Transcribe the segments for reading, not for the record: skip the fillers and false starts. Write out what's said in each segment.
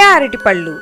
కాయ అరటిపళ్ళు.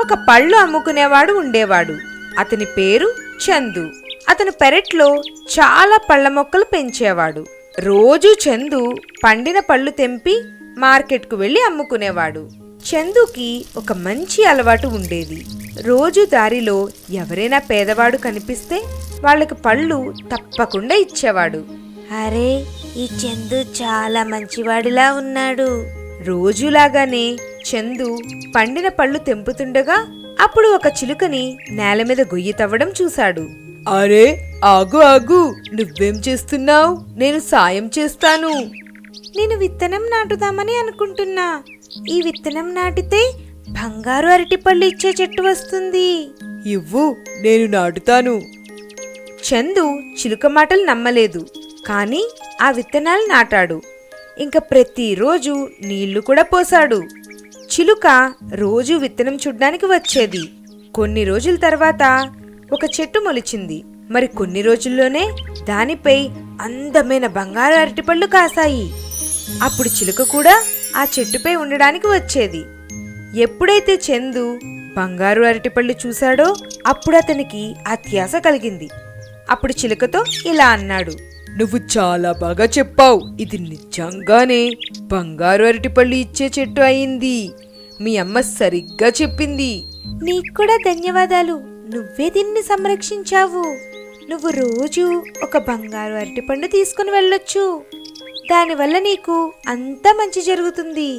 ఒక పళ్ళు అమ్ముకునేవాడు ఉండేవాడు. అతని పేరు చందు. అతను పెరట్లో చాలా పళ్ళ మొక్కలు పెంచేవాడు. రోజూ చందు పండిన పళ్ళు తెంపి మార్కెట్కు వెళ్లి అమ్ముకునేవాడు. చందుకి ఒక మంచి అలవాటు ఉండేది. రోజు దారిలో ఎవరైనా పేదవాడు కనిపిస్తే వాళ్ళకి పళ్ళు తప్పకుండా ఇచ్చేవాడు. అరే, ఈ చందు చాలా మంచివాడిలా ఉన్నాడు. రోజులాగానే చందు పండిన పళ్ళు తెంపుతుండగా అప్పుడు ఒక చిలుకని నేల మీద గొయ్యి తవ్వడం చూశాడు. అరే, ఆగు ఆగు, నువ్వేం చేస్తున్నావు? నేను సాయం చేస్తాను. నేను విత్తనం నాటుదామని అనుకుంటున్నా. ఈ విత్తనం నాటితే బంగారు అరటిపళ్ళు ఇచ్చే చెట్టు వస్తుంది. ఇవ్వు, నేను నాటుతాను. చందు చిలుక మాటలు నమ్మలేదు. కాని ఆ విత్తనాలు నాటాడు. ఇంక ప్రతిరోజు నీళ్లు కూడా పోసాడు. చిలుక రోజు విత్తనం చూడ్డానికి వచ్చేది. కొన్ని రోజుల తర్వాత ఒక చెట్టు మొలిచింది. మరి కొన్ని రోజుల్లోనే దానిపై అందమైన బంగారు అరటిపళ్ళు కాసాయి. అప్పుడు చిలుక కూడా ఆ చెట్టుపై ఉండడానికి వచ్చేది. ఎప్పుడైతే చందు బంగారు అరటిపళ్ళు చూశాడో అప్పుడు అతనికి అత్యాశ కలిగింది. అప్పుడు చిలుకతో ఇలా అన్నాడు, నువ్వు చాలా బాగా చెప్పావు. ఇది నిజంగానే బంగారు అరటిపళ్ళు ఇచ్చే చెట్టు అయింది. మీ అమ్మ సరిగ్గా చెప్పింది. నీకు కూడా ధన్యవాదాలు. నువ్వే దీన్ని సంరక్షించావు. నువ్వు రోజు ఒక బంగారు అరటిపండు తీసుకుని వెళ్ళొచ్చు. దానివల్ల నీకు అంతా మంచి జరుగుతుంది.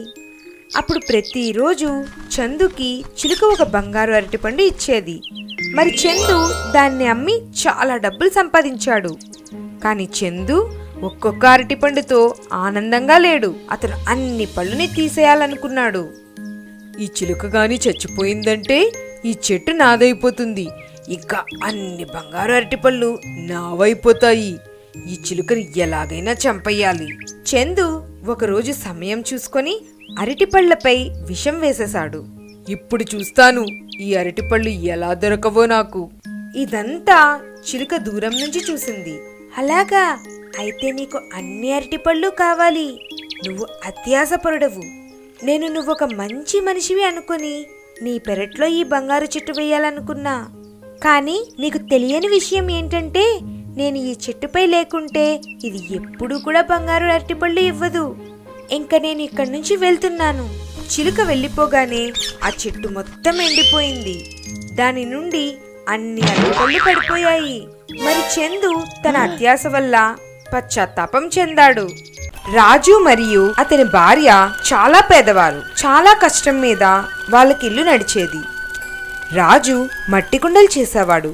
అప్పుడు ప్రతిరోజు చందుకి చిలుక ఒక బంగారు అరటిపండు ఇచ్చేది. మరి చందు దాన్ని అమ్మి చాలా డబ్బులు సంపాదించాడు. కాని చందు ఒక్కొక్క అరటిపండుతో ఆనందంగా లేడు. అతను అన్ని పళ్ళుని తీసేయాలనుకున్నాడు. ఈ చిలుక గాని చచ్చిపోయిందంటే ఈ చెట్టు నాదైపోతుంది. ఇంకా అన్ని బంగారు అరటిపళ్ళు నావైపోతాయి. ఈ చిలుకని ఎలాగైనా చంపేయాలి. చందు ఒకరోజు సమయం చూసుకొని అరటిపళ్లపై విషం వేసేశాడు. ఇప్పుడు చూస్తాను ఈ అరటిపళ్ళు ఎలా దొరకవో నాకు. ఇదంతా చిలుక దూరం నుంచి చూసింది. అలాగా, అయితే నీకు అన్ని అరటిపళ్ళు కావాలి. నువ్వు అత్యాశపరుడవు. నేను నువ్వొక మంచి మనిషివి అనుకుని నీ పెరట్లో ఈ బంగారు చెట్టు వేయాలనుకున్నా. కానీ నీకు తెలియని విషయం ఏంటంటే నేను ఈ చెట్టుపై లేకుంటే ఇది ఎప్పుడూ కూడా బంగారు అరటిపళ్ళు ఇవ్వదు. ఇంక నేను ఇక్కడి నుంచి వెళ్తున్నాను. చిలుక వెళ్ళిపోగానే ఆ చెట్టు మొత్తం ఎండిపోయింది. దాని నుండి అన్ని అరటిపళ్ళు పడిపోయాయి. మరి చందు తన అత్యాశ వల్ల పశ్చాత్తాపం చెందాడు. రాజు మరియు అతని భార్య చాలా పేదవారు. చాలా కష్టం మీద వాళ్ళకి ఇల్లు నడిచేది. రాజు మట్టి కుండలు చేసేవాడు.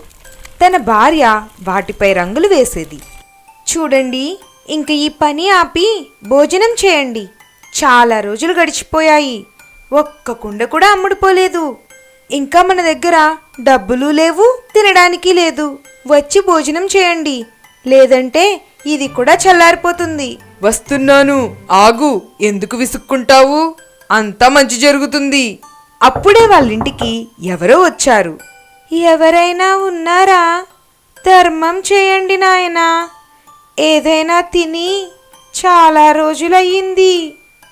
తన భార్య వాటిపై రంగులు వేసేది. చూడండి, ఇంక ఈ పని ఆపి భోజనం చేయండి. చాలా రోజులు గడిచిపోయాయి. ఒక్క కుండ కూడా అమ్ముడుపోలేదు. ఇంకా మన దగ్గర డబ్బులు లేవు, తినడానికి లేదు. వచ్చి భోజనం చేయండి, లేదంటే ఇది కూడా చల్లారిపోతుంది. వస్తున్నాను, ఆగు. ఎందుకు విసుక్కుంటావు? అంతా మంచి జరుగుతుంది. అప్పుడే వాళ్ళింటికి ఎవరో వచ్చారు. ఎవరైనా ఉన్నారా? ధర్మం చేయండి నాయనా. ఏదైనా తిని చాలా రోజులయ్యింది.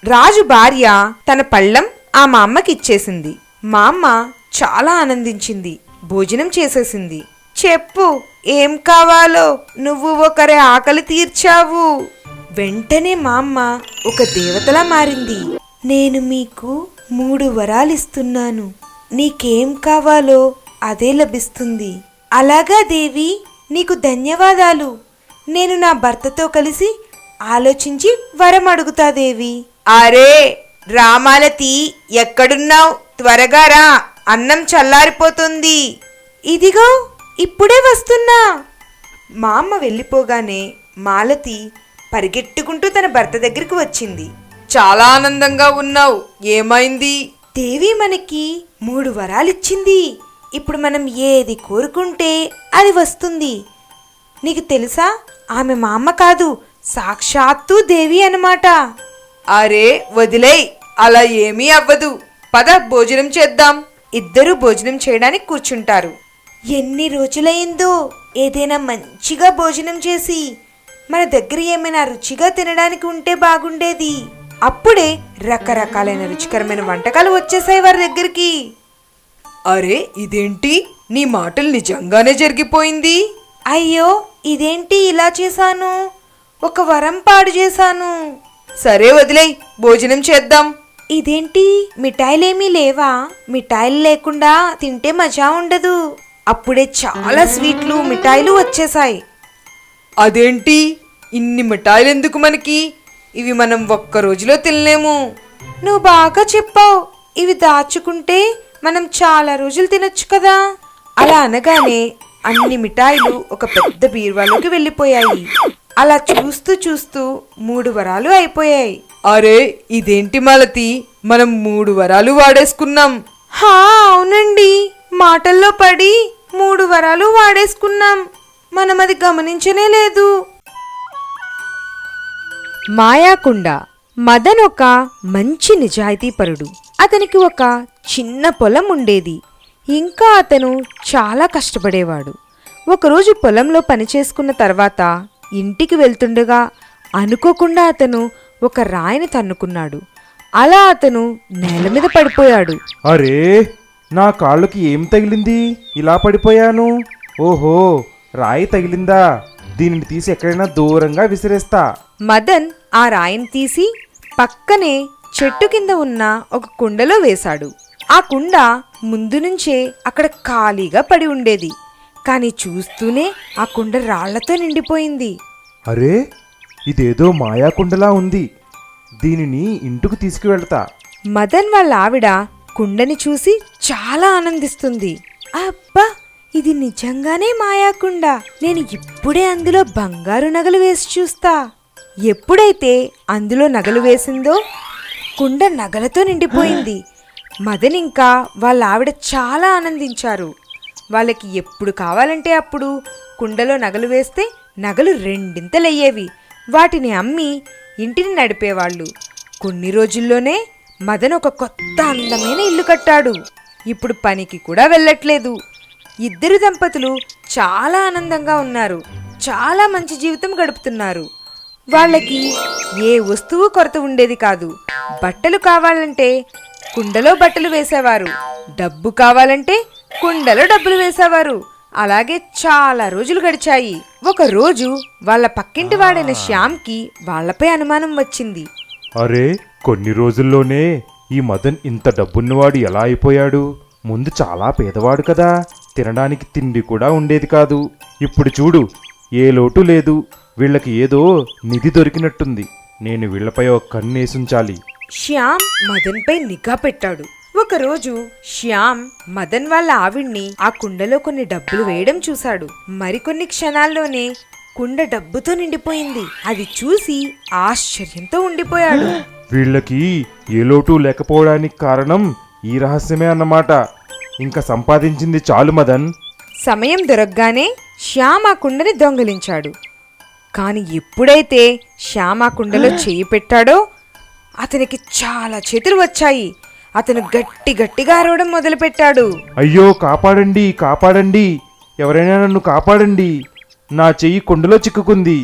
రాజు భార్య తన పళ్ళం ఆ మా అమ్మకి ఇచ్చేసింది. మా అమ్మ చాలా ఆనందించింది. భోజనం చేసేసింది. చెప్పు, ఏం కావాలో? నువ్వు ఒకరి ఆకలి తీర్చావు. వెంటనే మా అమ్మ ఒక దేవతలా మారింది. నేను మీకు 3 వరాలిస్తున్నాను. నీకేం కావాలో అదే లభిస్తుంది. అలాగా దేవి, నీకు ధన్యవాదాలు. నేను నా భర్తతో కలిసి ఆలోచించి వరం అడుగుతా దేవి. అరే రామాలతి, ఎక్కడున్నావు? త్వరగా రా, అన్నం చల్లారిపోతుంది. ఇదిగో ఇప్పుడే వస్తున్నా. మా అమ్మ వెళ్ళిపోగానే మాలతి పరిగెట్టుకుంటూ తన భర్త దగ్గరికి వచ్చింది. చాలా ఆనందంగా ఉన్నావు, ఏమైంది? దేవి మనకి 3 వరాలిచ్చింది. ఇప్పుడు మనం ఏది కోరుకుంటే అది వస్తుంది. నీకు తెలుసా, ఆమె మా అమ్మ కాదు, సాక్షాత్తు దేవి అన్నమాట. అరే వదిలేయ్, అలా ఏమీ అవ్వదు. పద భోజనం చేద్దాం. ఇద్దరూ భోజనం చేయడానికి కూర్చుంటారు. ఎన్ని రోజులైందో ఏదైనా మంచిగా భోజనం చేసి మన దగ్గర ఏమైనా రుచిగా తినడానికి ఉంటే బాగుండేది. అప్పుడే రకరకాలైన రుచికరమైన వంటకాలు వచ్చేసాయి వారి దగ్గరికి. అరే ఇదేంటి, నీ మాటలు నిజంగానే జరిగిపోయింది. అయ్యో ఇదేంటి ఇలా చేశాను, ఒక వరం పాడు చేశాను. సరే వదిలేయ్, భోజనం చేద్దాం. ఇదేంటి మిఠాయిలేమీ లేవా? మిఠాయిలు లేకుండా తింటే మజా ఉండదు. అప్పుడే చాలా స్వీట్లు మిఠాయిలు వచ్చేసాయి. అదేంటి, ఇన్ని మిఠాయిలు ఎందుకు మనకి? ఇవి మనం ఒక్క రోజులో తినలేము. నువ్వు బాగా చెప్పావు, ఇవి దాచుకుంటే మనం చాలా రోజులు తినొచ్చు కదా. అలా అనగానే అన్ని మిఠాయిలు ఒక పెద్ద బీరువాలోకి వెళ్ళిపోయాయి. అలా చూస్తూ చూస్తూ 3 వరాలు అయిపోయాయి. అరే ఇదేంటి మాలతి, మనం 3 వరాలు వాడేసుకున్నాం. హా అవునండి, మాటల్లో పడి 3 వరాలు వాడేసుకున్నాం. మనం అది గమనించనే లేదు. మాయాకుండ. మదన్ ఒక మంచి నిజాయితీపరుడు. అతనికి ఒక చిన్న పొలం ఉండేది. ఇంకా అతను చాలా కష్టపడేవాడు. ఒకరోజు పొలంలో పనిచేసుకున్న తర్వాత ఇంటికి వెళ్తుండగా అనుకోకుండా అతను ఒక రాయిని తన్నుకున్నాడు. అలా అతను నేల మీద పడిపోయాడు. అరే నా కాళ్ళకి ఏం తగిలింది, ఇలా పడిపోయాను? ఓహో, రాయి తగిలిందా? దీనిని తీసి ఎక్కడైనా దూరంగా విసిరేస్తా. మదన్ ఆ రాయిని తీసి పక్కనే చెట్టు కింద ఉన్న ఒక కుండలో వేశాడు. ఆ కుండ ముందు నుంచే అక్కడ ఖాళీగా పడి ఉండేది. కాని చూస్తూనే ఆ కుండ రాళ్లతో నిండిపోయింది. అరే ఇదేదో మాయాకుండలా ఉంది, దీనిని ఇంటికి తీసుకువెళ్తా. మదన్ వాళ్ళ ఆవిడ కుండని చూసి చాలా ఆనందిస్తుంది. అబ్బా, ఇది నిజంగానే మాయాకుండ. నేను ఇప్పుడే అందులో బంగారు నగలు వేసి చూస్తా. ఎప్పుడైతే అందులో నగలు వేసిందో కుండ నగలతో నిండిపోయింది. మదన్ ఇంకా వాళ్ళ ఆవిడ చాలా ఆనందించారు. వాళ్ళకి ఎప్పుడు కావాలంటే అప్పుడు కుండలో నగలు వేస్తే నగలు 2 వాటిని అమ్మి ఇంటిని నడిపేవాళ్ళు. కొన్ని రోజుల్లోనే మదన్ ఒక కొత్త అందమైన ఇల్లు కట్టాడు. ఇప్పుడు పనికి కూడా వెళ్ళట్లేదు. ఇద్దరు దంపతులు చాలా ఆనందంగా ఉన్నారు. చాలా మంచి జీవితం గడుపుతున్నారు. వాళ్ళకి ఏ వస్తువు కొరత ఉండేది కాదు. బట్టలు కావాలంటే కుండలో బట్టలు వేసేవారు. డబ్బు కావాలంటే కుండలో డబ్బులు వేసేవారు. అలాగే చాలా రోజులు గడిచాయి. ఒక రోజు వాళ్ళ పక్కింటి వాడైన శ్యామ్కి వాళ్ళపై అనుమానం వచ్చింది. అరే కొన్ని రోజుల్లోనే ఈ మదన్ ఇంత డబ్బున్నవాడు ఎలా అయిపోయాడు? ముందు చాలా పేదవాడు కదా, తినడానికి తిండి కూడా ఉండేది కాదు. ఇప్పుడు చూడు, ఏ లోటు లేదు. వీళ్ళకి ఏదో నిధి దొరికినట్టుంది. నేను వీళ్లపై ఒక కన్నేసుంచాలి. శ్యామ్ మదన్పై నిఘా పెట్టాడు. ఒకరోజు శ్యామ్ మదన్ వాళ్ళ ఆవిడ్ని ఆ కుండలో కొన్ని డబ్బులు వేయడం చూశాడు. మరికొన్ని క్షణాల్లోనే కుండ డబ్బుతో నిండిపోయింది. అది చూసి ఆశ్చర్యంతో ఉండిపోయాడు. వీళ్ళకి ఏ లోటు లేకపోవడానికి కారణం ఈ రహస్యమే అన్నమాట. ఇంకా సంపాదించింది చాలు మదన్. సమయం దొరకగానే శ్యామ్ ఆ కుండని దొంగిలించాడు. కాని ఎప్పుడైతే శ్యామ్ ఆ కుండలో చేయి పెట్టాడో అతనికి చాలా చేతులు వచ్చాయి. అతను గట్టిగా అరవడం మొదలుపెట్టాడు. అయ్యో కాపాడండి, కాపాడండి, ఎవరైనా నన్ను కాపాడండి, నా చెయ్యి కుండలో చిక్కుకుంది.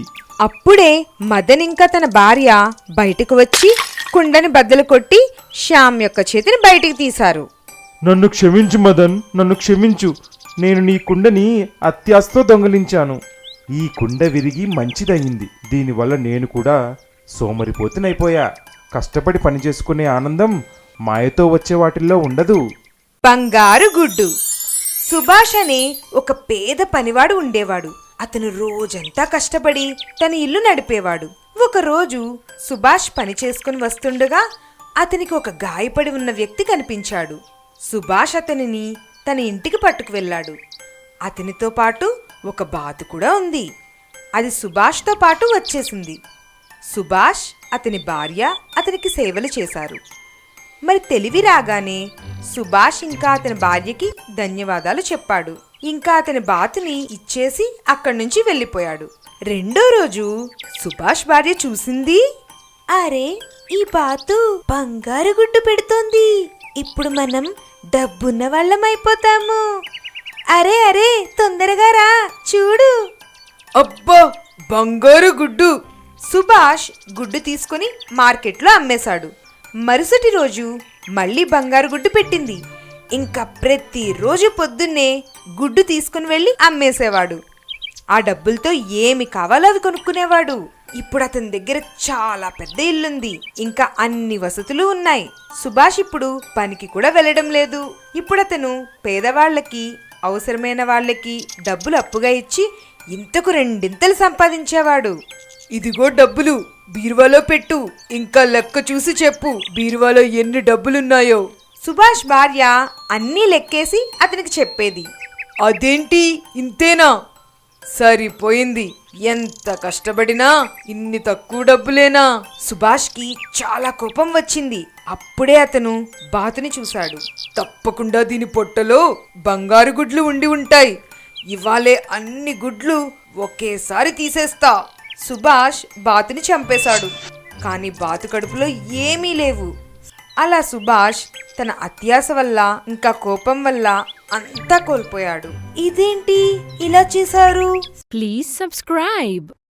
అప్పుడే మదన్ ఇంకా తన భార్య బయటకు వచ్చి కుండని బద్దలు కొట్టి శ్యామ్ యొక్క చేతిని బయటికి తీశారు. నన్ను క్షమించు మదన్, నన్ను క్షమించు. నేను నీ కుండని అత్యాశతో దొంగలించాను. ఈ కుండ విరిగి మంచిదయింది. దీనివల్ల నేను కూడా సోమరిపోతునైపోయా. కష్టపడి పనిచేసుకునే ఆనందం మాయతో వచ్చే వాటిల్లో ఉండదు. బంగారు గుడ్డు. సుభాష్ అనే ఒక పేద పనివాడు ఉండేవాడు. అతను రోజంతా కష్టపడి తన ఇల్లు నడిపేవాడు. ఒకరోజు సుభాష్ పని చేసుకుని వస్తుండగా అతనికి ఒక గాయపడి ఉన్న వ్యక్తి కనిపించాడు. సుభాష్ అతనిని తన ఇంటికి పట్టుకు వెళ్ళాడు. అతనితో పాటు ఒక బాతు కూడా ఉంది. అది సుభాష్తో పాటు వచ్చేసింది. సుభాష్, అతని భార్య అతనికి సేవలు చేశారు. మరి తెలివి రాగానే సుభాష్ ఇంకా అతని భార్యకి ధన్యవాదాలు చెప్పాడు. ఇంకా అతని బాతుని ఇచ్చేసి అక్కడి నుంచి వెళ్ళిపోయాడు. రెండో రోజు సుభాష్ భార్య చూసింది. అరే, ఈ బాతు బంగారు గుడ్డు పెడుతోంది. ఇప్పుడు మనం డబ్బున్న వాళ్ళమైపోతాము. అరే అరే, తొందరగా రా, చూడు. అబ్బా, బంగారు గుడ్డు! సుభాష్ గుడ్డు తీసుకుని మార్కెట్లో అమ్మేశాడు. మరుసటి రోజు మళ్ళీ బంగారు గుడ్డు పెట్టింది. ఇంకా ప్రతిరోజు పొద్దున్నే గుడ్డు తీసుకుని వెళ్ళి అమ్మేసేవాడు. ఆ డబ్బులతో ఏమి కావాలో అవి కొనుక్కునేవాడు. ఇప్పుడు అతని దగ్గర చాలా పెద్ద ఇల్లుంది, ఇంకా అన్ని వసతులు ఉన్నాయి. సుభాష్ ఇప్పుడు పనికి కూడా వెళ్ళడం లేదు. ఇప్పుడు అతను పేదవాళ్లకి, అవసరమైన వాళ్ళకి డబ్బులు అప్పుగా ఇచ్చి ఇంతకు రెండింతలు సంపాదించేవాడు. ఇదిగో డబ్బులు, బీరువాలో పెట్టు, ఇంకా లెక్క చూసి చెప్పు బీరువాలో ఎన్ని డబ్బులున్నాయో. సుభాష్ భార్య అన్నీ లెక్కేసి అతనికి చెప్పేది. అదేంటి ఇంతేనా? సరిపోయింది, ఎంత కష్టపడినా ఇన్ని తక్కువ డబ్బులేనా? సుభాష్కి చాలా కోపం వచ్చింది. అప్పుడే అతను బాతుని చూశాడు. తప్పకుండా దీని పొట్టలో బంగారు గుడ్లు ఉండి ఉంటాయి. ఇవాళే అన్ని గుడ్లు ఒకేసారి తీసేస్తా. సుభాష్ బాతుని చంపేశాడు. కానీ బాతు కడుపులో ఏమీ లేవు. అలా సుభాష్ తన అత్యాశ వల్ల, ఇంకా కోపం వల్ల అంతా కోల్పోయాడు. ఇదేంటి ఇలా చేశారు? Please subscribe.